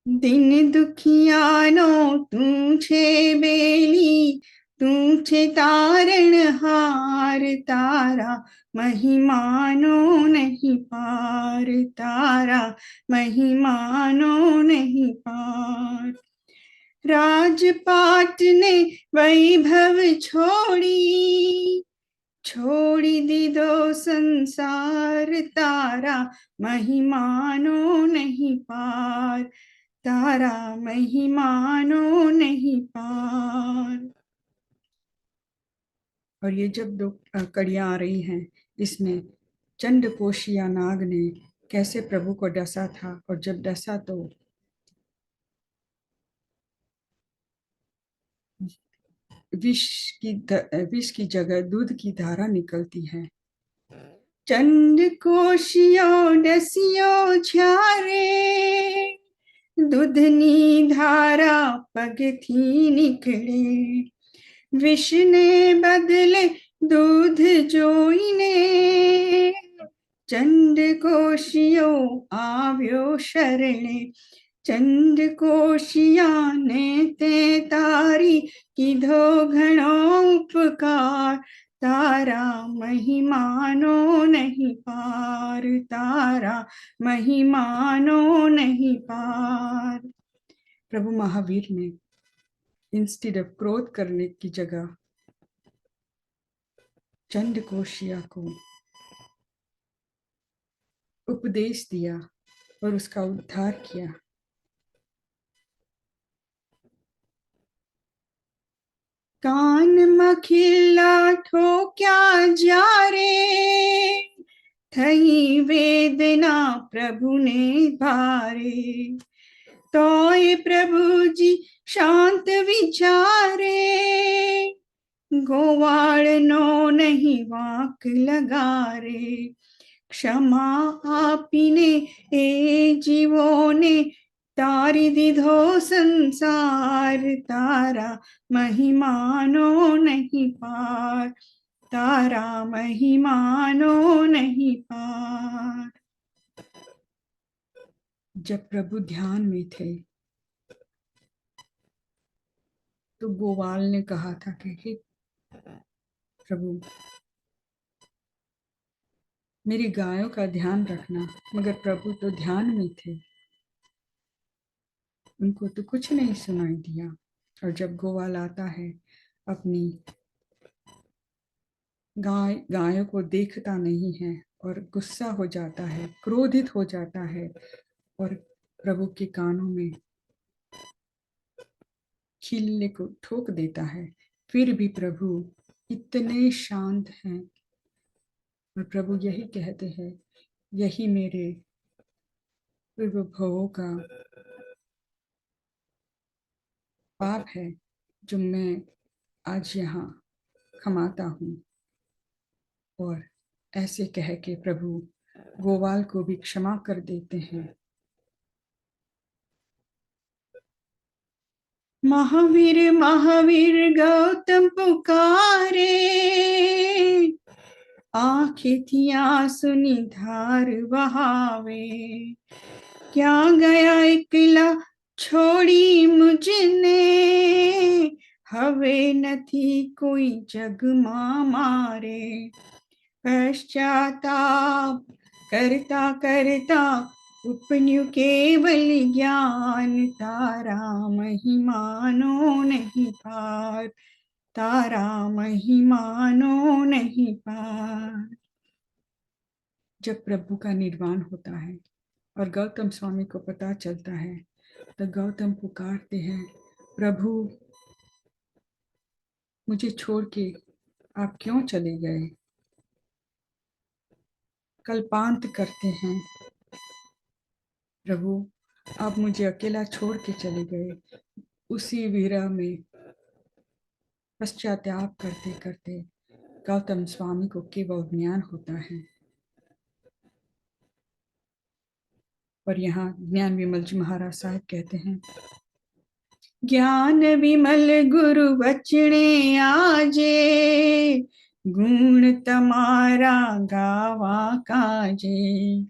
दिन दुखियानो तू छे बेली, तू छे तारण हार, तारा महिमानो नहीं पार, तारा महिमानो नहीं पार। राजपाट ने वैभव छोड़ी, छोड़ी दीदो संसार, तारा महिमानो नहीं पार, तारा महिमानो नहीं पार। और ये जब दो कड़ियां आ रही हैं, इसमें चंड कोशिया नाग ने कैसे प्रभु को डसा था, और जब डसा तो विष विष की जगह दूध की धारा निकलती है। चंड कोशियो डसियो झारे, दूधनी धारा पग थी निकले, विष ने बदले दूध जोईने, चंड कोशियो आव्यो शरणे, चंड कोशिया ने ते तारी कीधो घणो उपकार, तारा महिमानो नहीं पार, तारा महिमानो नहीं पार। प्रभु महावीर ने इंस्टेड ऑफ क्रोध करने की जगह चंड कोशिया को उपदेश दिया और उसका उद्धार किया। कान मखिला ठोक्या जा रे, थई वेदना प्रभु ने भारे, तोय प्रभु जी शांत विचारे, गोवाड़ नो नहीं वाक लगारे, क्षमा आपीने ए जीवो ने तारी दीधो संसार, तारा महिमानो नहीं पार, तारा महिमानो नहीं पार। जब प्रभु ध्यान में थे तो गोवाल ने कहा था कि हे प्रभु, मेरी गायों का ध्यान रखना, मगर प्रभु तो ध्यान में थे, उनको तो कुछ नहीं सुनाई दिया। और जब गोवाल आता है, अपनी गायों को देखता नहीं है और गुस्सा हो जाता है, क्रोधित हो जाता है, और प्रभु के कानों में खीलने को ठोक देता है, फिर भी प्रभु इतने शांत हैं। और प्रभु यही कहते हैं, यही मेरे पूर्व भवों का पाप है जो मैं आज यहाँ क्षमाता हूँ। और ऐसे कह के प्रभु गोवाल को भी क्षमा कर देते हैं। महावीर महावीर गौतम पुकारे, आंखें थी आंसुनी धार बहावे, क्या गया एकला छोड़ी मुझने, हवे नथी कोई जग मां मारे, पश्चाताप करता करता उपन्यु केवल ज्ञान, तारा महिमानो नहीं पार, तारा महिमानो नहीं पार। जब प्रभु का निर्वाण होता है और गौतम स्वामी को पता चलता है, तो गौतम पुकारते हैं, प्रभु मुझे छोड़ के आप क्यों चले गए। कल्पांत करते हैं, प्रभु आप मुझे अकेला छोड़ के चले गए। उसी विरह में पश्चाताप करते करते गौतम स्वामी को केवल ज्ञान होता है। और यहाँ ज्ञान विमल जी महाराज साहब कहते हैं, ज्ञान विमल गुरु बचने आजे, गुण तमारा गावा काजे,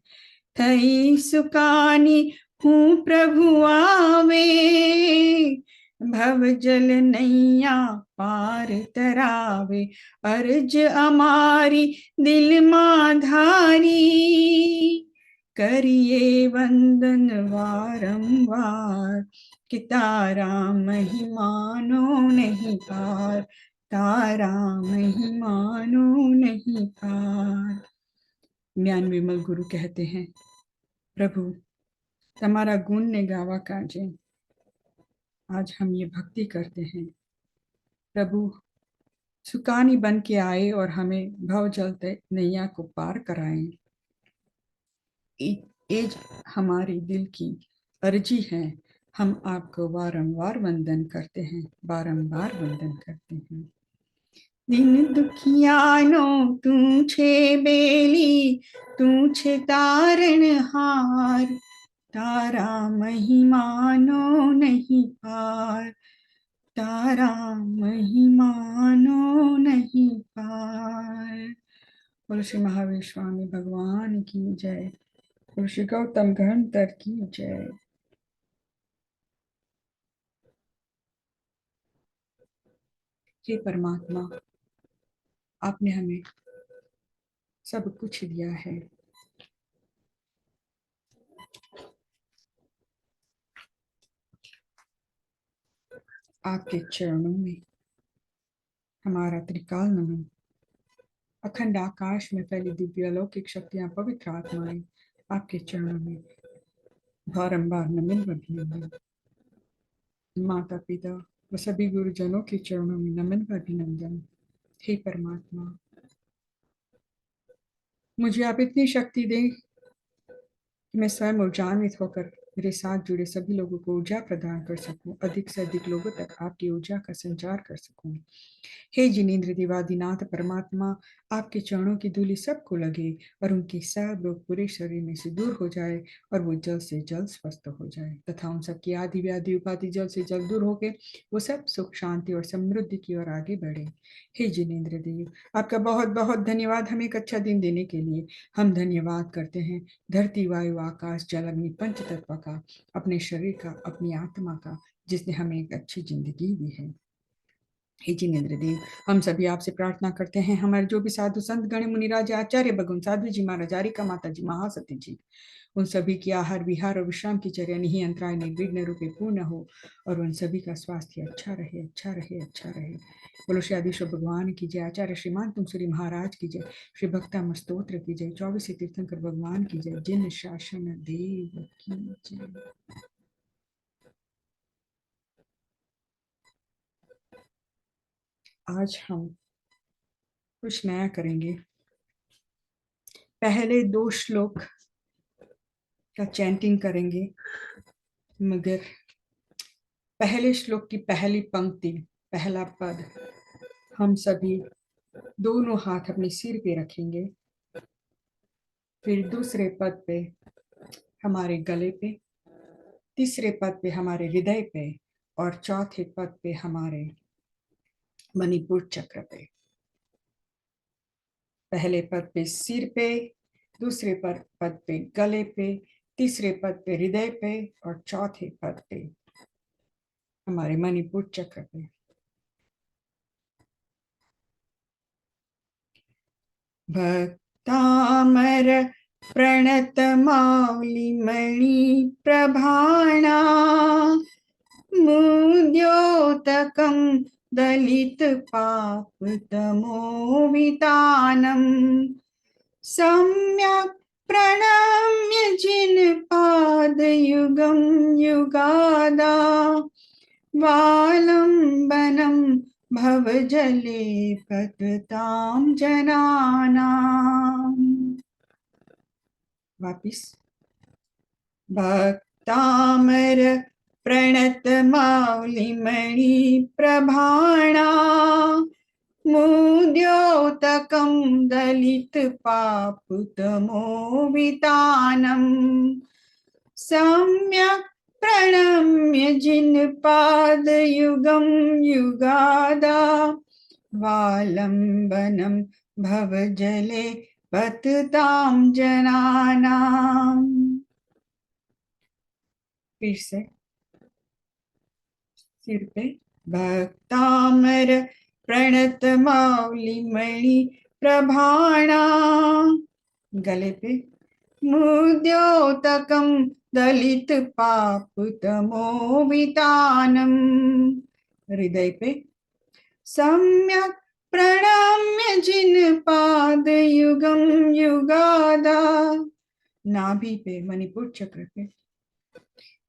थई सुकानी हूँ प्रभु आवे, भव जल नैया पार तरावे, अर्ज अमारी दिल माधारी, करिए वंदन वारंवार, कि तारा महिमानो नहीं पार, तारा महिमानो नहीं पार। ज्ञान विमल गुरु कहते हैं, प्रभु तमारा गुण ने गावा काजे, आज हम ये भक्ति करते हैं। प्रभु सुकानी बन के आए और हमें भव जलते नैया को पार कराएं। एज हमारी दिल की अर्जी है, हम आपको बारंबार वंदन करते हैं, बारंबार वंदन करते हैं। दिन दुखियानो तू छे बेली, तू छे तारण हार, तारा महिमानो नहीं पार, तारा महिमानो नहीं पार। बोलो श्री महावीर स्वामी भगवान की जय, बोलो श्री गौतम घंटर की जय। हे परमात्मा, आपने हमें सब कुछ दिया है, आपके चरणों में हमारा त्रिकाल नमन। अखंड आकाश में फैली दिव्य अलौकिक शक्तियां, पवित्र आत्माएं आपके चरणों में बारंबार नमन अभिनंदन। माता पिता व सभी गुरुजनों के चरणों में नमन व अभिनंदन। हे परमात्मा, मुझे आप इतनी शक्ति दें कि मैं स्वयं ऊर्जान्वित होकर मेरे साथ जुड़े सभी लोगों को ऊर्जा प्रदान कर सकूं, अधिक से अधिक लोगों तक आपकी ऊर्जा का संचार कर सकूं। हे जिनेन्द्र देवादिनाथ परमात्मा, आपके चरणों की धूलि सबको लगे और उनके सब रोग पूरे शरीर में से दूर हो जाए और वो जल्द से जल्द स्वस्थ हो जाए, तथा उन सबकी आदि व्याधि उपाधि जल्द से जल्द दूर होके वो सब सुख शांति और समृद्धि की ओर आगे बढ़े। हे जिनेन्द्र देव, आपका बहुत बहुत धन्यवाद हमें एक अच्छा दिन देने के लिए। हम धन्यवाद करते हैं धरती वायु आकाश जल अग्नि पंच तत्व का, अपने शरीर का, अपनी आत्मा का, जिसने हमें एक अच्छी जिंदगी दी है। हे जिनेन्द्र देव, हम सभी आपसे प्रार्थना करते हैं, हमारे जो भी साधु संत गण मुनिराज आचार्य भगवान साधु जी महाराज आरिका माता जी महासती जी, उन सभी की आहार विहार और विश्राम की चर्या निहि अंतराय निर्विघ्न रूपे पूर्ण हो और उन सभी का स्वास्थ्य अच्छा रहे, अच्छा रहे, अच्छा रहे। बोलो श्री आदिश्वर भगवान की जय, आचार्य श्रीमान तुमसुरी महाराज की जय, श्री भक्ता स्तोत्र की जय, 24 तीर्थंकर भगवान की जय, जिन शासन देव की जय। आज हम कुछ नया करेंगे। पहले 2 श्लोक का चैंटिंग करेंगे, मगर पहले श्लोक की पहली पंक्ति, पहला पद हम सभी दोनों हाथ अपने सिर पे रखेंगे, फिर दूसरे पद पे हमारे गले पे, तीसरे पद पे हमारे हृदय पे और चौथे पद पे हमारे मणिपुर चक्र पे। पहले पद पे सिर पे, दूसरे पद पे गले पे, तीसरे पद पे हृदय पे और चौथे पद पे हमारे मणिपुर चक्र पे। भक्तामर प्रणत मौलि मणि प्रभाणा, मुद्योतकं दलित पाप तमोवितानम्, सम्यक् प्रणम्य जिन पाद युगं युगादा, वालंबनं भव जले पततां जनानां। वापिस। भक्तामर प्रणत मौलि मणि प्रभाणा, मुद्योतकं दलित पापुतमोवितानम्, सम्यक् प्रणम्य जिन पाद युगं युगादा, वालंबनं भव जले पततां जनानाम्। फिर से सिर पे। भक्तामर प्रणत मौलिमणि प्रभाणा। गले पे। मुद्योतकं दलित पापुतमोवितानम्। हृदय पे। सम्यक प्रणम्य जिन पाद युगम युगादा। नाभि पे, मणिपुर चक्र पे।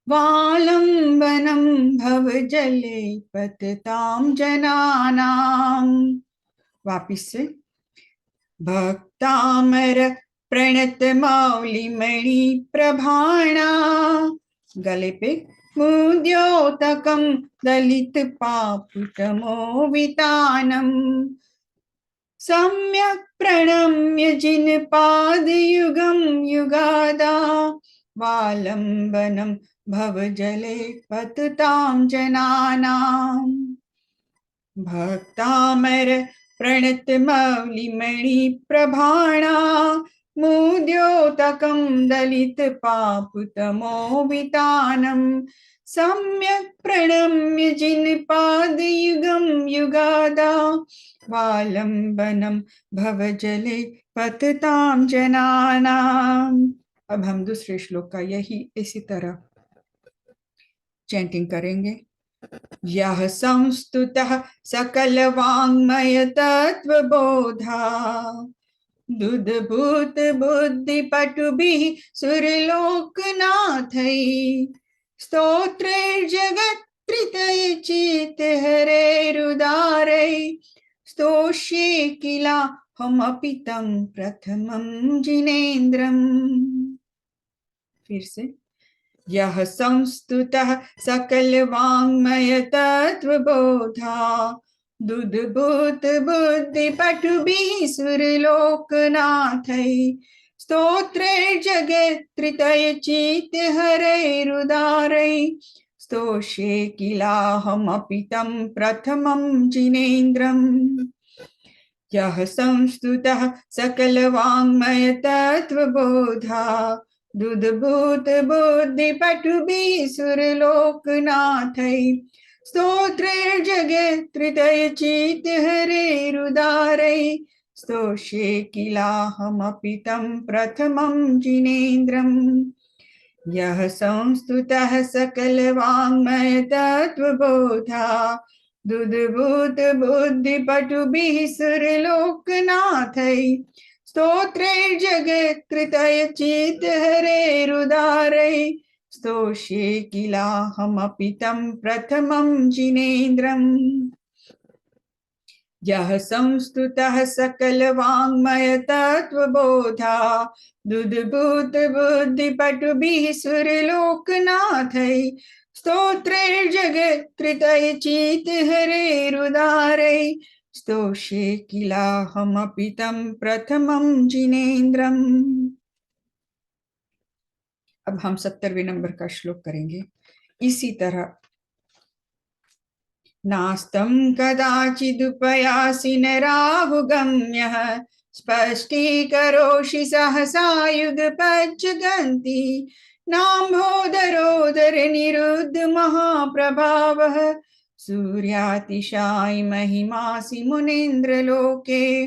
वालंबनम भव जले पतताम जनानाम। वापिस से। भक्तामर प्रणत मौलिमणि प्रभाणा। गले पे। मुद्योतकं दलित पापुतमोवितानम्। सम्यक प्रणम्य जिन पाद युगम युगादा। वालंबनम भव जले पतताम जनानाम। भक्तामर प्रणत मौलिमणि प्रभाणा। मुद्योतकं दलित पापुतमोवितानम्। सम्यक प्रणम्य जिन पाद युगम युगादा। वालंबनम भव जले पतताम जनानाम। अब हम दूसरे श्लोक का यही इसी तरह चैंटिंग करेंगे। यह संस्तुतः सकल वाङ्मय तत्वबोधा। दुद्भूत बुद्धि पटुभिः सुरलोकनाथै। स्तोत्रैर्जगत्त्रितय चित हरेरुदारै। स्तोष्ये किलाहमपि तं प्रथमं जिनेन्द्रम्। फिर से। यह संस्तुतः सकल वाङ्मय तत्वबोधा। दुद्भूत बुद्धि पटुभिः सुरलोकनाथै। स्तोत्रैर्जगत्त्रितय चित हरैरुदारै। स्तोष्ये किलाहमपि तं प्रथमं जिनेन्द्रम्। यह संस्तुतः सकल वाङ्मय तत्वबोधा। दुद्भूत बुद्धि पटुभिः सुरलोकनाथै। स्तोत्रैर्जगत्त्रितय चित हरेरुदारै। स्तोष्ये किलाहमपि तं प्रथमं जिनेन्द्रम्। यह संस्तुतः सकल वाङ्मय तत्वबोधा। दुद्भूत बुद्धि पटुभिः सुरलोकनाथै। स्तोत्रैर्जगत्त्रितय चित हरेरुदारै। स्तोष्ये किलाहमपि तं प्रथमं जिनेन्द्रम्। यह संस्तुतः सकल वाङ्मय तत्वबोधा। दुद्भूत बुद्धि पटुभिः सुरलोकनाथै। स्तोत्रैर्जगत्त्रितय चित हरेरुदारै। स्तोष्ये किलाहमपि तं प्रथमं जिनेन्द्रम्। अब हम 70वें नंबर का श्लोक करेंगे इसी तरह। नास्तं कदाचिदुपयासि नराहुगम्यः। स्पष्टीकरोषि सहसा युगपज्जगन्ति। नाम्भोदरोदरनिरुद्ध महाप्रभावः। सूर्यातिशायि महिमासि मुनीन्द्रलोके।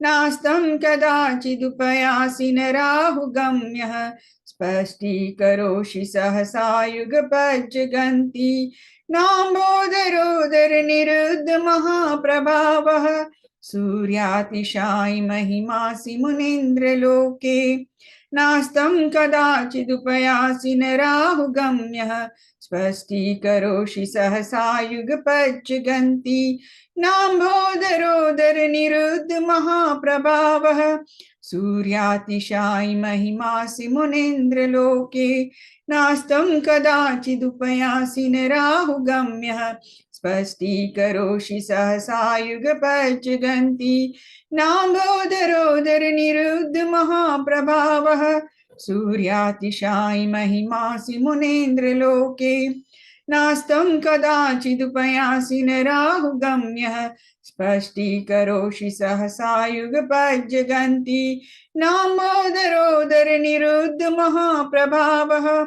नास्तं कदाचिदुपयासि नराहुगम्यः। स्पष्टीकरोषि सहसा युगपज्जगन्ति। नाम्भोदरोदर निरुद्ध महाप्रभावः। सूर्यातिशायि महिमासि मुनीन्द्रलोके। नास्तं कदाचिदुपयासि नराहुगम्यः। स्पष्टीकरोषि सहसा युगपज्जगन्ति। नाम्भोदरोदर निरुद्ध महाप्रभावः। सूर्यातिशायि महिमासि मुनीन्द्रलोके। नास्तं कदाचिदुपयासि नराहुगम्यः। स्पष्टीकरोषि सहसा युगपज्जगन्ति। नाम्भोदरोदर निरुद्ध महाप्रभावः। सूर्यातिशायि महिमासि मुनीन्द्रलोके। नास्तं कदाचिदुपयासि नराहुगम्यः। स्पष्टीकरोषि सहसा युगपज्जगन्ति। नाम्भोदरोदर निरुद्ध महाप्रभावः।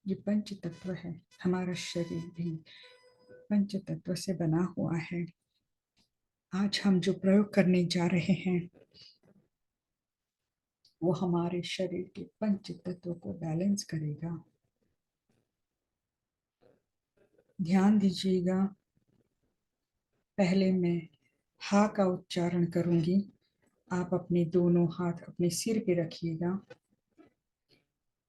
ये पंच तत्व है। हमारा शरीर भी पंच तत्व से बना हुआ है। आज हम जो प्रयोग करने जा रहे हैं वो हमारे शरीर के पंच तत्व को बैलेंस करेगा। ध्यान दीजिएगा, पहले मैं हा का उच्चारण करूंगी। आप अपने दोनों हाथ अपने सिर पे रखिएगा।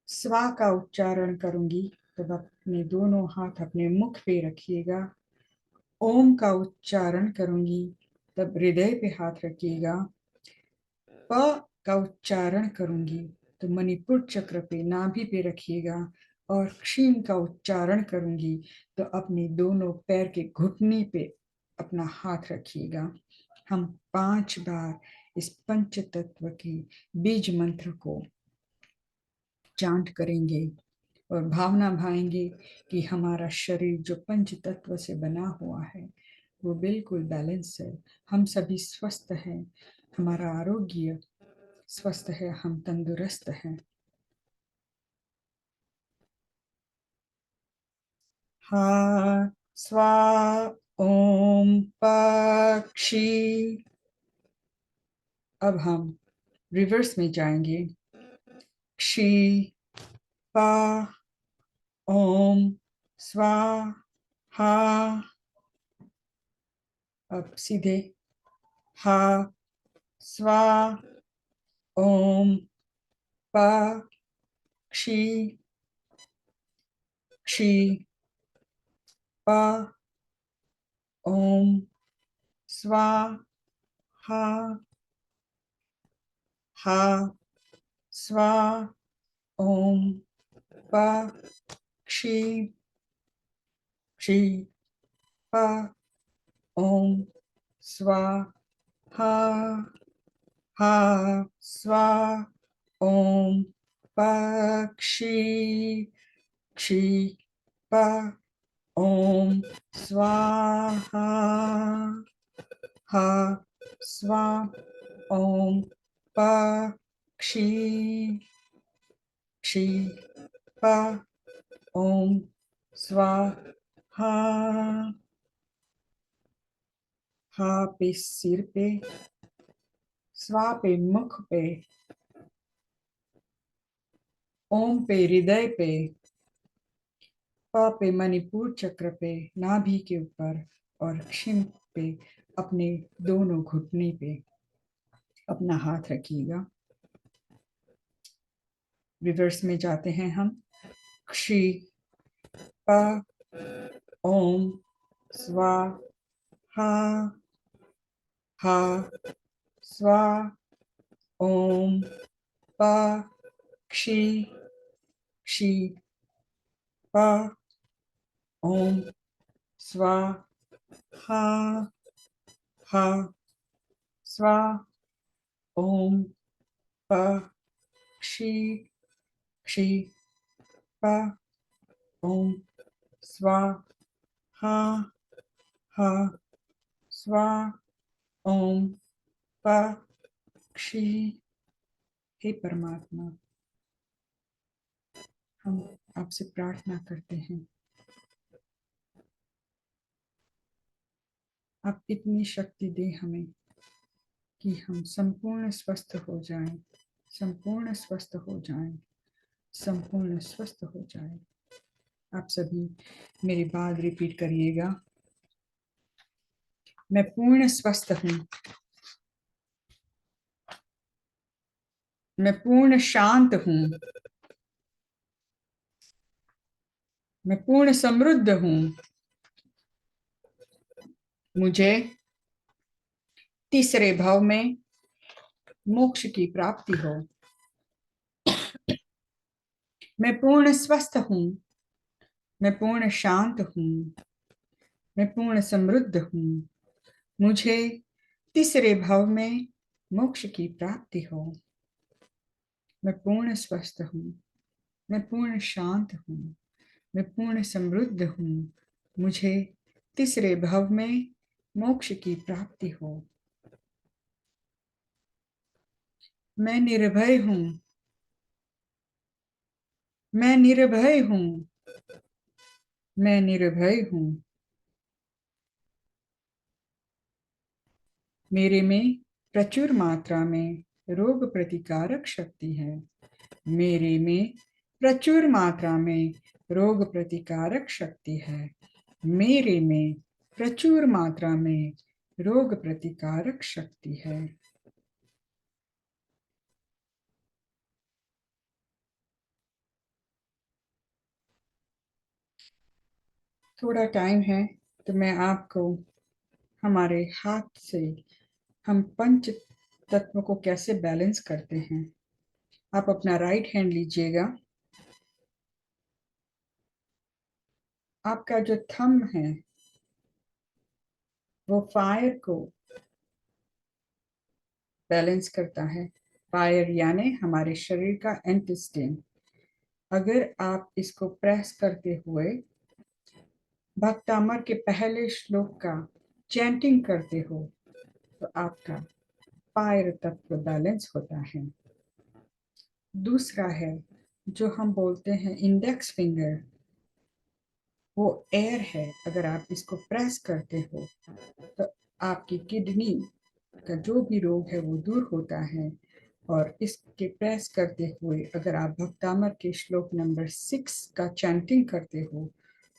स्वा का उच्चारण करूंगी तब अपने दोनों हाथ अपने मुख पे रखिएगा। ओम का उच्चारण करूंगी तब हृदय पे हाथ रखिएगा। प का उच्चारण करूंगी तो मणिपुर चक्र पे नाभि पे रखिएगा। और क्षीण का उच्चारण करूंगी तो अपने दोनों पैर के घुटने पे अपना हाथ रखिएगा। हम 5 बार इस पंच तत्व के बीज मंत्र को चांट करेंगे और भावना भाएंगे कि हमारा शरीर जो पंच तत्व से बना हुआ है वो बिल्कुल बैलेंस है। हम सभी स्वस्थ हैं, हमारा आरोग्य स्वस्थ है, हम तंदुरुस्त हैं। हा स्वा ओम पक्षी। अब हम रिवर्स में जाएंगे। क्षी पा ओम स्वा हा। अब सीधे हा स्वा ओम पा क्षी क्षी पा ओम स्वा हा हा स्वा ओम पा क्षी क्षी पा ओम स्वा हा हा स्वा ओम पक्षी क्षी पा ओम स्वाहा हा स्वा ओम पक्षी क्षी पा ओम स्वाहा। हा पे सिर पे, स्वा पे मुख पे, ओम पे हृदय पे, प पे मणिपुर चक्र पे नाभि के ऊपर और क्षिण पे अपने दोनों घुटने पे अपना हाथ रखिएगा। रिवर्स में जाते हैं हम। क्षी प ओम स्वा हा हा स्वा ओम प क्षी क्षी प ओम स्वा हा हा स्वा ओम प क्षी क्षी प ओम स्वा हा हा स्वा ओम प क्षी। हे परमात्मा, हम आपसे प्रार्थना करते हैं, आप इतनी शक्ति दे हमें कि हम संपूर्ण स्वस्थ हो जाएं, संपूर्ण स्वस्थ हो जाएं, संपूर्ण स्वस्थ हो जाएं। आप सभी मेरी बात रिपीट करिएगा। मैं पूर्ण स्वस्थ हूँ, मैं पूर्ण शांत हूँ, मैं पूर्ण समृद्ध हूँ। मुझे तीसरे भाव में मोक्ष की प्राप्ति हो। मैं पूर्ण स्वस्थ हूँ, मैं पूर्ण शांत हूँ, मैं पूर्ण समृद्ध हूँ। मुझे तीसरे भाव में मोक्ष की प्राप्ति हो। मैं पूर्ण स्वस्थ हूँ, मैं पूर्ण शांत हूँ, मैं पूर्ण समृद्ध हूँ। मुझे तीसरे भाव में मोक्ष की प्राप्ति हो। मैं निर्भय हूँ, मैं निर्भय हूँ, मैं निर्भय हूँ। मेरे में प्रचुर मात्रा में रोग प्रतिकारक शक्ति है। मेरे में प्रचुर मात्रा में रोग प्रतिकारक शक्ति है। मेरे में प्रचुर मात्रा में रोग प्रतिकारक शक्ति है। थोड़ा टाइम है तो मैं आपको हमारे हाथ से हम पंच तत्व को कैसे बैलेंस करते हैं। आप अपना राइट हैंड लीजिएगा। आपका जो थंब है वो फायर को बैलेंस करता है। फायर यानी हमारे शरीर का इंटेस्टाइन। अगर आप इसको प्रेस करते हुए भक्तामर के पहले श्लोक का चैंटिंग करते हो तो आपका फायर तत्व बैलेंस होता है। दूसरा है जो हम बोलते हैं इंडेक्स फिंगर, वो एयर है। अगर आप इसको प्रेस करते हो तो आपकी किडनी का जो भी रोग है वो दूर होता है। और इसके प्रेस करते हुए अगर आप भक्तामर के श्लोक नंबर 6 का चैंटिंग करते हो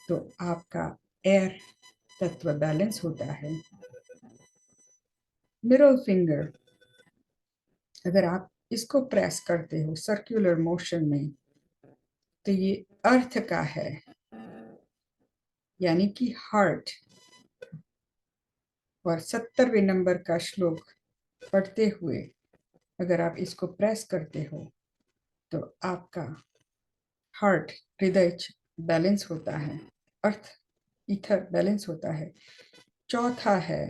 तो आपका एयर तत्व बैलेंस होता है। मिडल फिंगर, अगर आप इसको प्रेस करते हो सर्कुलर मोशन में तो ये अर्थ का है, यानी कि हार्ट। और 70वें नंबर का श्लोक पढ़ते हुए अगर आप इसको प्रेस करते हो तो आपका हार्ट, हृदय बैलेंस होता है। अर्थ, ईथर बैलेंस होता है। चौथा है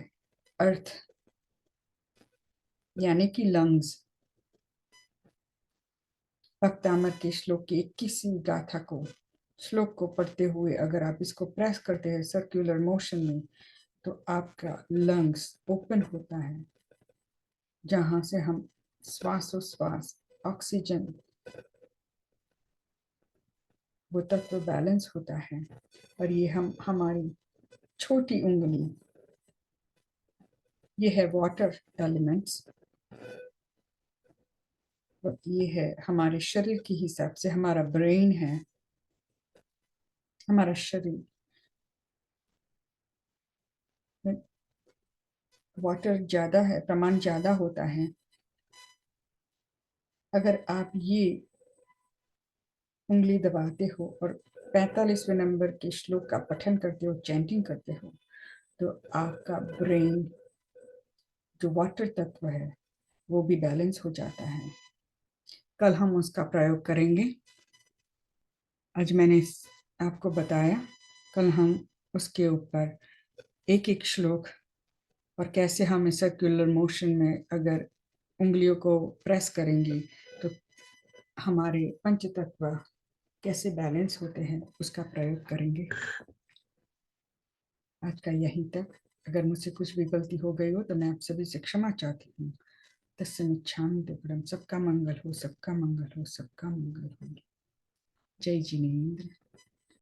अर्थ यानी कि लंग्स। भक्तामर के श्लोक की 21वीं गाथा को श्लोक को पढ़ते हुए अगर आप इसको प्रेस करते हैं सर्कुलर मोशन में तो आपका लंग्स ओपन होता है, जहां से हम श्वासोश्वास ऑक्सीजन वो तत्व बैलेंस होता है। और ये हम हमारी छोटी उंगली, ये है वाटर एलिमेंट्स। और ये है हमारे शरीर के हिसाब से हमारा ब्रेन है। हमारा शरीर में वाटर ज्यादा है, प्रमाण ज्यादा होता है। अगर आप ये उंगली दबाते हो और 45वें नंबर के श्लोक का पठन करते हो, चैंटिंग करते हो तो आपका ब्रेन जो वाटर तत्व है वो भी बैलेंस हो जाता है। कल हम उसका प्रयोग करेंगे। आज मैंने आपको बताया, कल हम उसके ऊपर एक एक श्लोक और कैसे हम सर्कुलर मोशन में अगर उंगलियों को प्रेस करेंगे तो हमारे पंच तत्व कैसे बैलेंस होते हैं उसका प्रयोग करेंगे। आज का यहीं तक। अगर मुझसे कुछ भी गलती हो गई हो तो मैं आप सभी से क्षमा चाहती हूँ। तस्मिच्छामि परम। सबका मंगल हो, सबका मंगल हो, सबका मंगल हो। जय जिनेन्द्र।